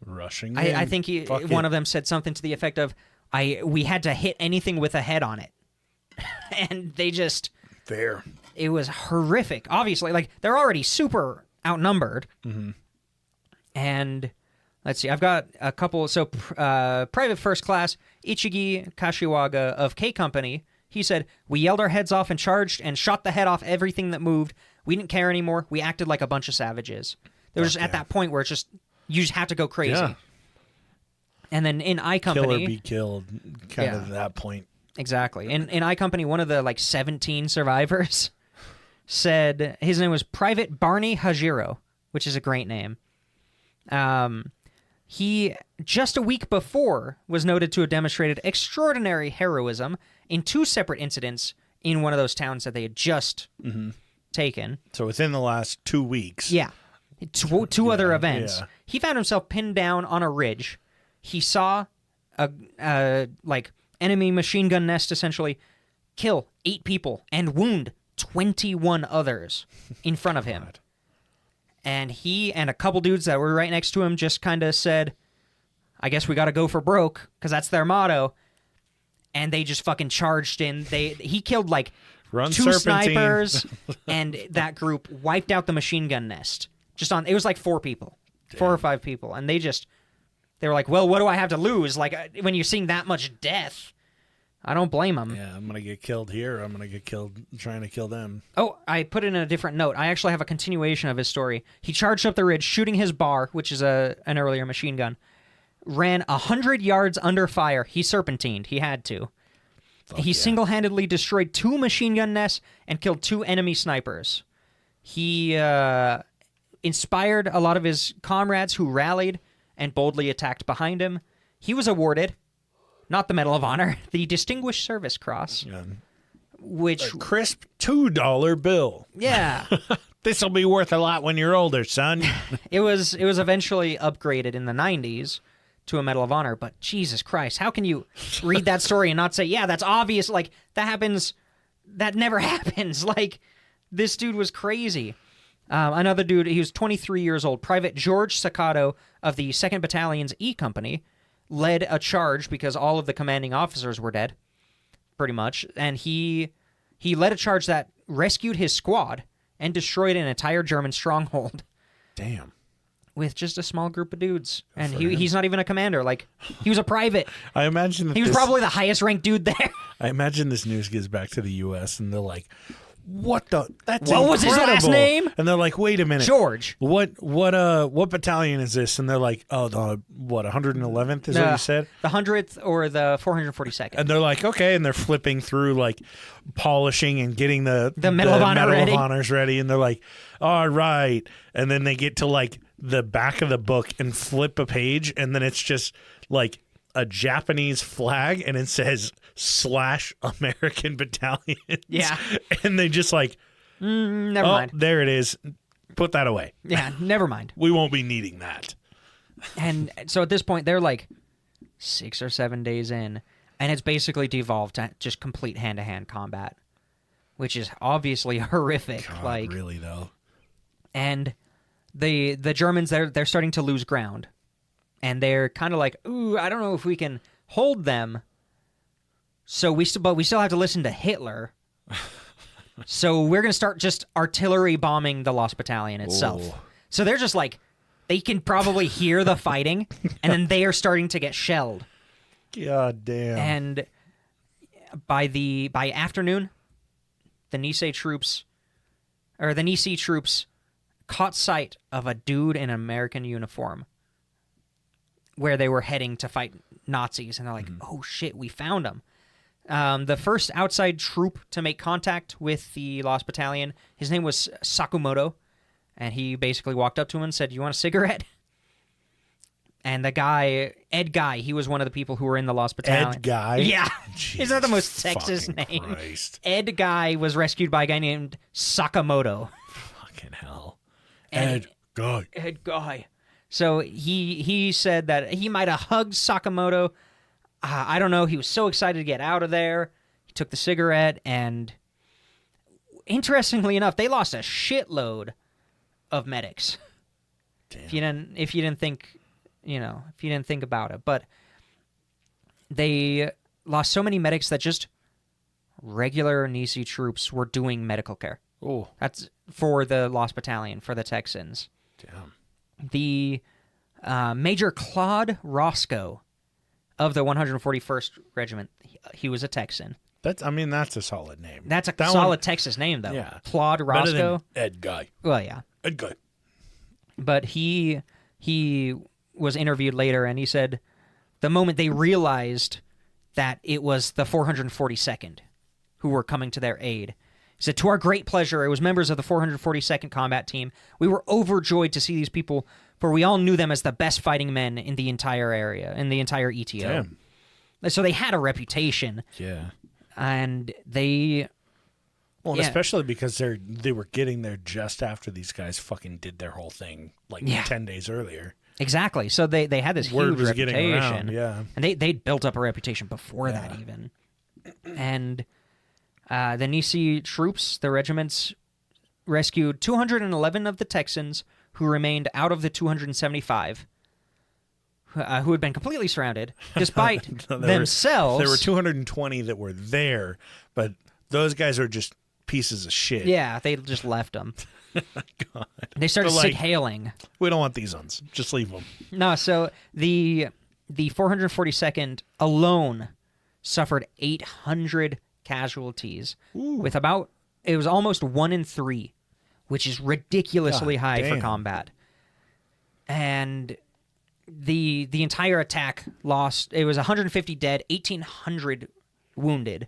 [SPEAKER 2] rushing.
[SPEAKER 3] I think one of them said something to the effect of, we had to hit anything with a head on it, and they just
[SPEAKER 2] there.
[SPEAKER 3] It was horrific. Obviously, like, they're already super outnumbered.
[SPEAKER 2] Mm-hmm.
[SPEAKER 3] And let's see, I've got a couple. So, Private First Class Ichigi Kashiwaga of K Company, he said, we yelled our heads off and charged and shot the head off everything that moved. We didn't care anymore. We acted like a bunch of savages. They were just at that point where it's just, you just have to go crazy.
[SPEAKER 2] Yeah.
[SPEAKER 3] And then in I
[SPEAKER 2] Kill or
[SPEAKER 3] Company,
[SPEAKER 2] be killed, kind of at that point.
[SPEAKER 3] exactly. In I Company, one of the, like, 17 survivors said, his name was Private Barney Hajiro, which is a great name. He, just a week before, was noted to have demonstrated extraordinary heroism in 2 separate incidents in one of those towns that they had just taken.
[SPEAKER 2] So within the last 2 weeks.
[SPEAKER 3] Yeah. Two other events.
[SPEAKER 2] yeah.
[SPEAKER 3] He found himself pinned down on a ridge. He saw a like, enemy machine gun nest, essentially, kill 8 people and wound 21 others in front of him.
[SPEAKER 2] God.
[SPEAKER 3] And he and a couple dudes that were right next to him just kind of said, I guess we got to go for broke, because that's their motto. And they just fucking charged in. He killed, like,
[SPEAKER 2] Run
[SPEAKER 3] 2
[SPEAKER 2] serpentine.
[SPEAKER 3] snipers, and that group wiped out the machine gun nest. It was like 4 people, 4 or 5 people. And they were like, well, what do I have to lose? Like, when you're seeing that much death, I don't blame them.
[SPEAKER 2] Yeah, I'm going to get killed here. I'm going to get killed trying to kill them.
[SPEAKER 3] Oh, I put it in a different note. I actually have a continuation of his story. He charged up the ridge, shooting his bar, which is an earlier machine gun, ran 100 yards under fire. He serpentined. He had to. He single-handedly destroyed 2 machine gun nests and killed 2 enemy snipers. He inspired a lot of his comrades who rallied and boldly attacked behind him, he was awarded, not the Medal of Honor, the Distinguished Service Cross, which...
[SPEAKER 2] A crisp $2 bill.
[SPEAKER 3] Yeah.
[SPEAKER 2] This will be worth a lot when you're older, son.
[SPEAKER 3] It was eventually upgraded in the 90s to a Medal of Honor, but Jesus Christ, how can you read that story and not say, yeah, that's obvious, like, that happens, that never happens, like, this dude was crazy. Another dude, he was 23 years old, Private George Saccato of the 2nd Battalion's E Company, led a charge because all of the commanding officers were dead, pretty much, and he led a charge that rescued his squad and destroyed an entire German stronghold.
[SPEAKER 2] Damn.
[SPEAKER 3] With just a small group of dudes. And he's not even a commander. Like, he was a private.
[SPEAKER 2] I imagine
[SPEAKER 3] he was probably the highest ranked dude there.
[SPEAKER 2] I imagine this news gets back to the U.S. and they're like, what the? That's
[SPEAKER 3] what was his last name?
[SPEAKER 2] And they're like, wait a minute.
[SPEAKER 3] George.
[SPEAKER 2] What battalion is this? And they're like, oh, the 111th is what you said?
[SPEAKER 3] The 100th or the 442nd.
[SPEAKER 2] And they're like, okay. And they're flipping through, like, polishing and getting the
[SPEAKER 3] Medal of Honor ready.
[SPEAKER 2] Of Honors ready. And they're like, all right. And then they get to, like, the back of the book and flip a page. And then it's just, like, a Japanese flag. And it says /American Battalion.
[SPEAKER 3] Yeah.
[SPEAKER 2] And they just like,
[SPEAKER 3] never mind.
[SPEAKER 2] There it is. Put that away.
[SPEAKER 3] Yeah, never mind.
[SPEAKER 2] We won't be needing that.
[SPEAKER 3] And so at this point, they're like 6 or 7 days in, and it's basically devolved to just complete hand-to-hand combat, which is obviously horrific.
[SPEAKER 2] God,
[SPEAKER 3] like,
[SPEAKER 2] really though.
[SPEAKER 3] And the Germans, they're starting to lose ground, and they're kind of like, ooh, I don't know if we can hold them. So we still have to listen to Hitler. So we're going to start just artillery bombing the Lost Battalion itself.
[SPEAKER 2] Oh.
[SPEAKER 3] So they're just like, they can probably hear the fighting, and then they are starting to get shelled.
[SPEAKER 2] God damn.
[SPEAKER 3] And by afternoon, the Nisei troops caught sight of a dude in an American uniform where they were heading to fight Nazis, and they're like, oh shit, we found them. The first outside troop to make contact with the Lost Battalion, his name was Sakamoto, and he basically walked up to him and said, you want a cigarette? And the guy, Ed Guy, he was one of the people who were in the Lost Battalion.
[SPEAKER 2] Ed Guy?
[SPEAKER 3] Yeah.
[SPEAKER 2] Jesus
[SPEAKER 3] Isn't that the most Texas name?
[SPEAKER 2] Christ.
[SPEAKER 3] Ed Guy was rescued by a guy named Sakamoto.
[SPEAKER 2] Fucking hell.
[SPEAKER 3] Ed Guy. So he said that he might have hugged Sakamoto. I don't know. He was so excited to get out of there. He took the cigarette, and interestingly enough, they lost a shitload of medics.
[SPEAKER 2] Damn.
[SPEAKER 3] If you didn't think about it, but they lost so many medics that just regular Nisei troops were doing medical care.
[SPEAKER 2] Oh,
[SPEAKER 3] That's for the Lost Battalion, for the Texans.
[SPEAKER 2] damn.
[SPEAKER 3] The Major Claude Roscoe of the 141st Regiment, he was a Texan.
[SPEAKER 2] That's a solid name.
[SPEAKER 3] That's a
[SPEAKER 2] That
[SPEAKER 3] solid
[SPEAKER 2] one-
[SPEAKER 3] Texas name, though.
[SPEAKER 2] Yeah.
[SPEAKER 3] Claude
[SPEAKER 2] Better than
[SPEAKER 3] Roscoe.
[SPEAKER 2] Ed Guy.
[SPEAKER 3] Well, yeah.
[SPEAKER 2] Ed Guy.
[SPEAKER 3] But he was interviewed later, and he said the moment they realized that it was the 442nd who were coming to their aid, he said, to our great pleasure, it was members of the 442nd Combat Team. We were overjoyed to see these people, for we all knew them as the best fighting men in the entire area, in the entire ETO.
[SPEAKER 2] Damn.
[SPEAKER 3] So they had a reputation,
[SPEAKER 2] Yeah.
[SPEAKER 3] and they...
[SPEAKER 2] Well,
[SPEAKER 3] Yeah.
[SPEAKER 2] especially because they were getting there just after these guys fucking did their whole thing, like 10 days earlier.
[SPEAKER 3] Exactly. So they had this
[SPEAKER 2] Word
[SPEAKER 3] huge
[SPEAKER 2] was
[SPEAKER 3] reputation.
[SPEAKER 2] getting around, yeah.
[SPEAKER 3] And they'd built up a reputation before that even. And the Nisei troops, the regiments, rescued 211 of the Texans who remained out of the 275 who had been completely surrounded, despite themselves.
[SPEAKER 2] There were 220 that were there, but those guys are just pieces of shit.
[SPEAKER 3] Yeah, they just left them.
[SPEAKER 2] God.
[SPEAKER 3] They started
[SPEAKER 2] They're like,
[SPEAKER 3] hailing.
[SPEAKER 2] We don't want these ones. Just leave them.
[SPEAKER 3] No, so the 442nd alone suffered 800 casualties with it was almost 1 in 3, which is ridiculously high for combat. And the entire attack lost, it was 150 dead, 1,800 wounded.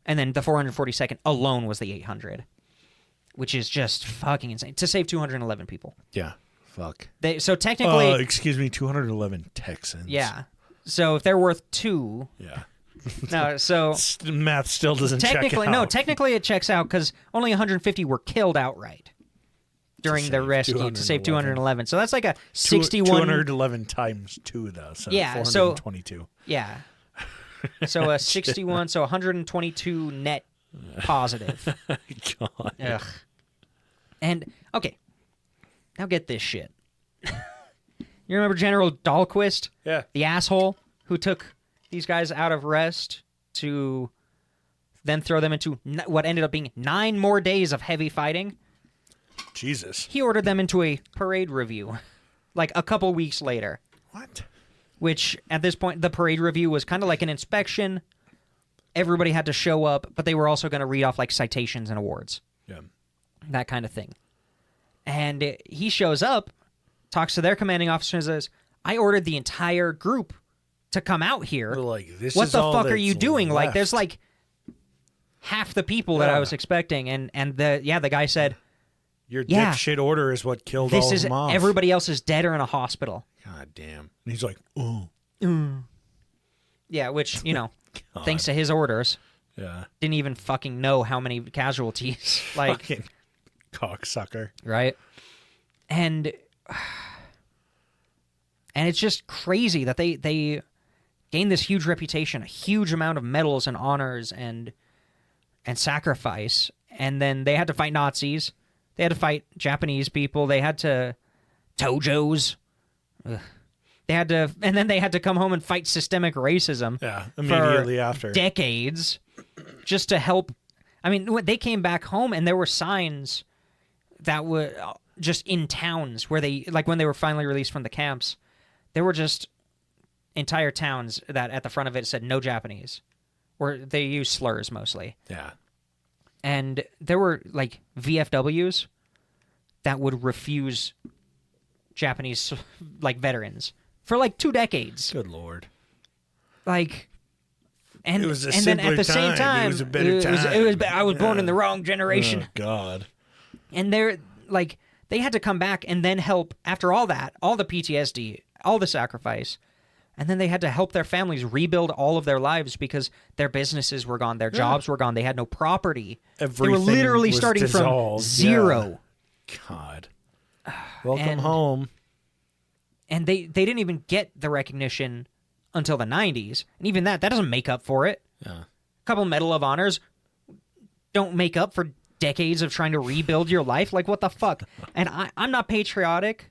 [SPEAKER 3] And then the 442nd alone was the 800, which is just fucking insane. To save 211 people.
[SPEAKER 2] Yeah. Fuck.
[SPEAKER 3] So technically,
[SPEAKER 2] excuse me, 211 Texans.
[SPEAKER 3] yeah. So if they're worth 2,
[SPEAKER 2] Yeah.
[SPEAKER 3] no. So
[SPEAKER 2] Math still doesn't
[SPEAKER 3] technically,
[SPEAKER 2] check out.
[SPEAKER 3] technically it checks out because only 150 were killed outright during the rescue to save 211. So that's like a 61.
[SPEAKER 2] 211 times 2, though. So
[SPEAKER 3] Yeah,
[SPEAKER 2] 422.
[SPEAKER 3] Yeah. So a 61. So 122 net positive.
[SPEAKER 2] God.
[SPEAKER 3] Ugh. And okay, now get this shit. You remember General Dahlquist?
[SPEAKER 2] Yeah.
[SPEAKER 3] The asshole who took these guys out of rest to then throw them into what ended up being 9 more days of heavy fighting.
[SPEAKER 2] Jesus.
[SPEAKER 3] He ordered them into a parade review, like a couple weeks later.
[SPEAKER 2] What?
[SPEAKER 3] Which, at this point, the parade review was kind of like an inspection. Everybody had to show up, but they were also going to read off, like, citations and awards.
[SPEAKER 2] Yeah.
[SPEAKER 3] That kind of thing. And he shows up, talks to their commanding officer and says, I ordered the entire group to come out here.
[SPEAKER 2] Like, this
[SPEAKER 3] What
[SPEAKER 2] is
[SPEAKER 3] the
[SPEAKER 2] all
[SPEAKER 3] fuck are
[SPEAKER 2] that's
[SPEAKER 3] you doing? Like,
[SPEAKER 2] left.
[SPEAKER 3] there's like half the people that I was expecting. And the guy said,
[SPEAKER 2] Your
[SPEAKER 3] yeah,
[SPEAKER 2] dipshit order is what killed
[SPEAKER 3] this
[SPEAKER 2] all
[SPEAKER 3] is
[SPEAKER 2] of them off.
[SPEAKER 3] everybody else is dead or in a hospital.
[SPEAKER 2] God damn. And he's like, oh.
[SPEAKER 3] Yeah, which, you know,
[SPEAKER 2] God.
[SPEAKER 3] thanks to his orders,
[SPEAKER 2] Yeah.
[SPEAKER 3] didn't even fucking know how many casualties. Like,
[SPEAKER 2] Fucking cocksucker.
[SPEAKER 3] right? And it's just crazy that they gained this huge reputation, a huge amount of medals and honors and sacrifice, and then they had to fight Nazis, they had to fight Japanese people, they had to Tojos, they had to, and then they had to come home and fight systemic racism.
[SPEAKER 2] Yeah, immediately after
[SPEAKER 3] decades, just to help. I mean, when they came back home, and there were signs that were just in towns where they, like when they were finally released from the camps, there were just entire towns that at the front of it said no Japanese, or they used slurs mostly.
[SPEAKER 2] Yeah.
[SPEAKER 3] And there were like VFWs that would refuse Japanese like veterans for like 2 decades.
[SPEAKER 2] Good Lord.
[SPEAKER 3] Like, and
[SPEAKER 2] It was a
[SPEAKER 3] and then at the
[SPEAKER 2] simpler
[SPEAKER 3] same
[SPEAKER 2] time.
[SPEAKER 3] time,
[SPEAKER 2] It was a better time.
[SPEAKER 3] I was born in the wrong generation.
[SPEAKER 2] Oh, God.
[SPEAKER 3] And they're like, they had to come back and then help after all that, all the PTSD, all the sacrifice. And then they had to help their families rebuild all of their lives because their businesses were gone, their jobs were gone, they had no property.
[SPEAKER 2] Everything
[SPEAKER 3] they were literally
[SPEAKER 2] was
[SPEAKER 3] starting
[SPEAKER 2] dissolved.
[SPEAKER 3] from zero.
[SPEAKER 2] Yeah. God. Welcome
[SPEAKER 3] And-
[SPEAKER 2] home.
[SPEAKER 3] And they didn't even get the recognition until the 90s. And even that doesn't make up for it.
[SPEAKER 2] Yeah.
[SPEAKER 3] A couple Medal of Honors don't make up for decades of trying to rebuild your life. Like, what the fuck? And I'm not patriotic,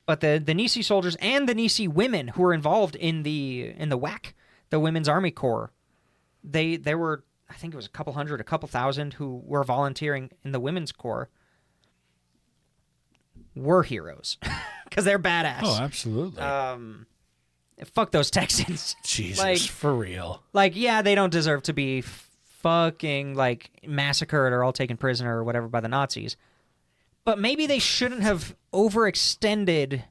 [SPEAKER 3] but the Nisei soldiers and the Nisei women who were involved in the WAC, the Women's Army Corps, there were, I think it was a couple hundred, a couple thousand who were volunteering in the Women's Corps, were heroes because they're badass.
[SPEAKER 2] Oh, absolutely.
[SPEAKER 3] Fuck those Texans.
[SPEAKER 2] Jesus,
[SPEAKER 3] like-
[SPEAKER 2] for real.
[SPEAKER 3] Like, yeah, they don't deserve to be fucking, like, massacred or all taken prisoner or whatever by the Nazis. But maybe they shouldn't have overextended.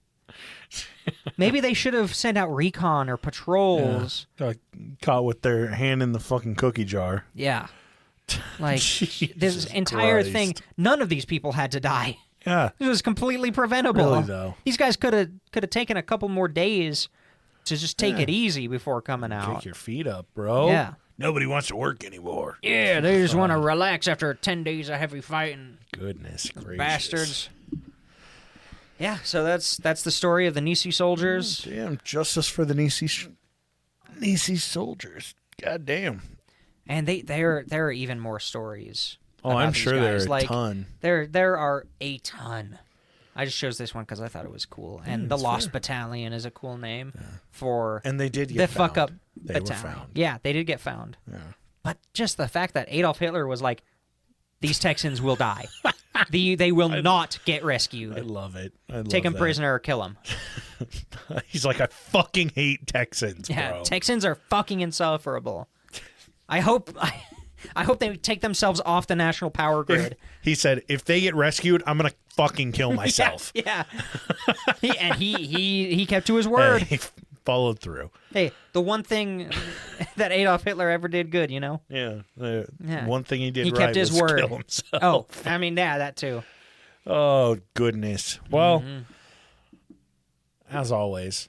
[SPEAKER 3] Maybe they should have sent out recon or patrols.
[SPEAKER 2] Got caught with their hand in the fucking cookie jar.
[SPEAKER 3] Yeah. Like,
[SPEAKER 2] Jesus
[SPEAKER 3] this entire
[SPEAKER 2] Christ.
[SPEAKER 3] thing, none of these people had to die.
[SPEAKER 2] Yeah.
[SPEAKER 3] It was completely preventable.
[SPEAKER 2] Really, though.
[SPEAKER 3] These guys could have taken a couple more days to just take it easy before coming out.
[SPEAKER 2] Kick your feet up, bro.
[SPEAKER 3] Yeah.
[SPEAKER 2] Nobody wants to work anymore.
[SPEAKER 3] Yeah, they just want to relax after 10 days of heavy fighting.
[SPEAKER 2] Goodness gracious.
[SPEAKER 3] Bastards. Yeah, so that's the story of the Nisei soldiers.
[SPEAKER 2] Damn, justice for the Nisei soldiers. God damn.
[SPEAKER 3] And there are even more stories.
[SPEAKER 2] Oh,
[SPEAKER 3] about
[SPEAKER 2] I'm
[SPEAKER 3] these
[SPEAKER 2] sure there
[SPEAKER 3] guys.
[SPEAKER 2] are a ton.
[SPEAKER 3] There are a ton. I just chose this one because I thought it was cool. And the
[SPEAKER 2] that's
[SPEAKER 3] Lost
[SPEAKER 2] fair.
[SPEAKER 3] Battalion is a cool name for
[SPEAKER 2] And they did
[SPEAKER 3] the
[SPEAKER 2] get
[SPEAKER 3] fuck up
[SPEAKER 2] found. They were
[SPEAKER 3] battalion.
[SPEAKER 2] found.
[SPEAKER 3] Yeah, they did get found.
[SPEAKER 2] Yeah.
[SPEAKER 3] But just the fact that Adolf Hitler was like, these Texans will die. They will not get rescued.
[SPEAKER 2] I love it. I love
[SPEAKER 3] Take them
[SPEAKER 2] that.
[SPEAKER 3] prisoner or kill them.
[SPEAKER 2] He's like, I fucking hate Texans,
[SPEAKER 3] Yeah,
[SPEAKER 2] bro.
[SPEAKER 3] Texans are fucking insufferable. I hope they take themselves off the national power grid.
[SPEAKER 2] He said, if they get rescued, I'm going to fucking kill myself.
[SPEAKER 3] Yeah. He kept to his word.
[SPEAKER 2] He followed through.
[SPEAKER 3] Hey, the one thing that Adolf Hitler ever did good, you know?
[SPEAKER 2] Yeah.
[SPEAKER 3] Yeah.
[SPEAKER 2] One thing he did
[SPEAKER 3] He
[SPEAKER 2] right
[SPEAKER 3] kept his
[SPEAKER 2] was
[SPEAKER 3] word.
[SPEAKER 2] kill himself.
[SPEAKER 3] Oh, I mean, yeah, that too.
[SPEAKER 2] Oh, goodness. Well, as always,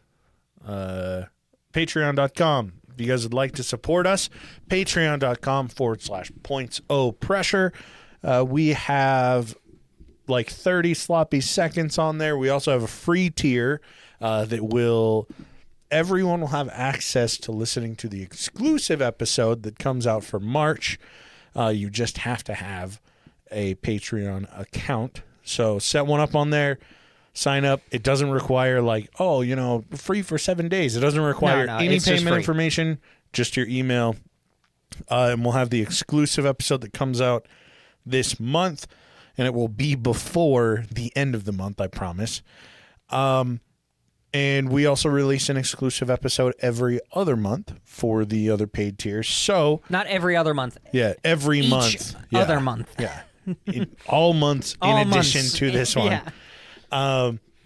[SPEAKER 2] patreon.com. If you guys would like to support us, patreon.com/points-o-pressure. We have like 30 sloppy seconds on there. We also have a free tier that everyone will have access to listening to the exclusive episode that comes out for March. You just have to have a Patreon account. So set one up on there. Sign up. It doesn't require free for 7 days. It doesn't require any payment information, just your email. And we'll have the exclusive episode that comes out this month, and it will be before the end of the month, I promise. And we also release an exclusive episode every other month for the other paid tiers. So
[SPEAKER 3] not every other month.
[SPEAKER 2] Yeah, every
[SPEAKER 3] Each
[SPEAKER 2] month.
[SPEAKER 3] other month.
[SPEAKER 2] Yeah. All months in addition to this one.
[SPEAKER 3] Yeah.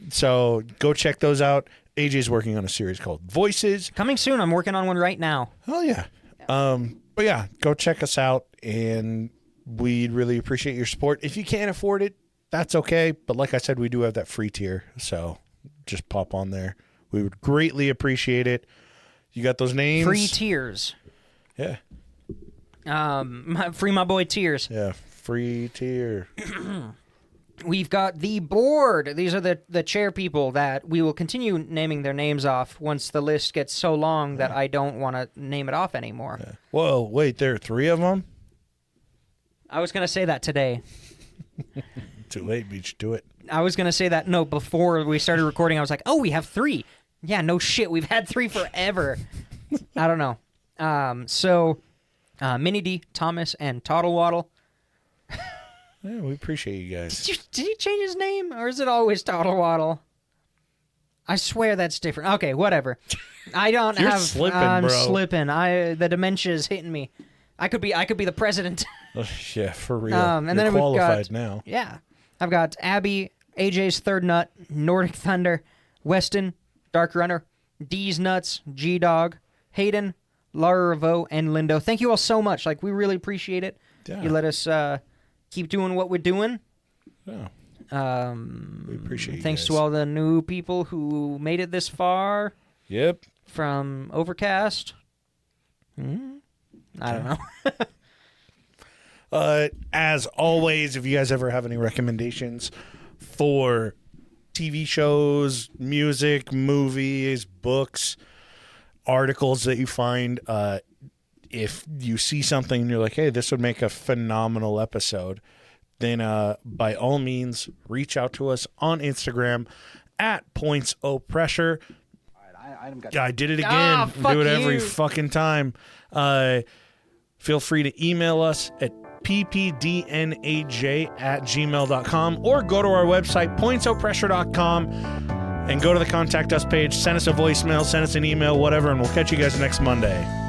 [SPEAKER 2] So go check those out. AJ's working on a series called Voices.
[SPEAKER 3] Coming soon. I'm working on one right now.
[SPEAKER 2] Oh, yeah. But yeah, go check us out, and we'd really appreciate your support. If you can't afford it, that's okay. But like I said, we do have that free tier, so just pop on there. We would greatly appreciate it. You got those names?
[SPEAKER 3] Free tiers.
[SPEAKER 2] Yeah.
[SPEAKER 3] Free my boy tiers.
[SPEAKER 2] Yeah, free tier.
[SPEAKER 3] We've got the board. These are the chair people that we will continue naming their names off once the list gets so long that I don't want to name it off anymore.
[SPEAKER 2] Yeah. Whoa, wait, there are 3 of them?
[SPEAKER 3] I was going to say that today.
[SPEAKER 2] Too late, we should do it.
[SPEAKER 3] I was going to say that, no, before we started recording, I was like, oh, we have 3. Yeah, no shit, we've had 3 forever. I don't know. So, Minnie D, Thomas, and Toddle Waddle.
[SPEAKER 2] Yeah, we appreciate you guys.
[SPEAKER 3] Did he change his name, or is it always Toddle Waddle? I swear that's different. Okay, whatever. I don't
[SPEAKER 2] You're
[SPEAKER 3] have.
[SPEAKER 2] slipping,
[SPEAKER 3] I'm
[SPEAKER 2] bro.
[SPEAKER 3] slipping. The dementia is hitting me. I could be the president.
[SPEAKER 2] Yeah, for real.
[SPEAKER 3] And
[SPEAKER 2] You're
[SPEAKER 3] then we've
[SPEAKER 2] qualified
[SPEAKER 3] got,
[SPEAKER 2] now.
[SPEAKER 3] Yeah, I've got Abby, AJ's Third Nut, Nordic Thunder, Weston, Dark Runner, D's Nuts, G Dog, Hayden, Laura Revo, and Lindo. Thank you all so much. We really appreciate it.
[SPEAKER 2] Yeah.
[SPEAKER 3] You let us keep doing what we're doing.
[SPEAKER 2] Yeah. We appreciate you
[SPEAKER 3] Thanks
[SPEAKER 2] guys.
[SPEAKER 3] to all the new people who made it this far
[SPEAKER 2] Yep.
[SPEAKER 3] from Overcast. I don't know.
[SPEAKER 2] As always, if you guys ever have any recommendations for TV shows, music, movies, books, articles that you find, if you see something and you're like, hey, this would make a phenomenal episode, then by all means, reach out to us on Instagram at pointsopressure. I did it again.
[SPEAKER 3] fuck
[SPEAKER 2] Do it every
[SPEAKER 3] you.
[SPEAKER 2] fucking time. Feel free to email us at ppdnaj@gmail.com or go to our website, pointsopressure.com, and go to the Contact Us page. Send us a voicemail, send us an email, whatever, and we'll catch you guys next Monday.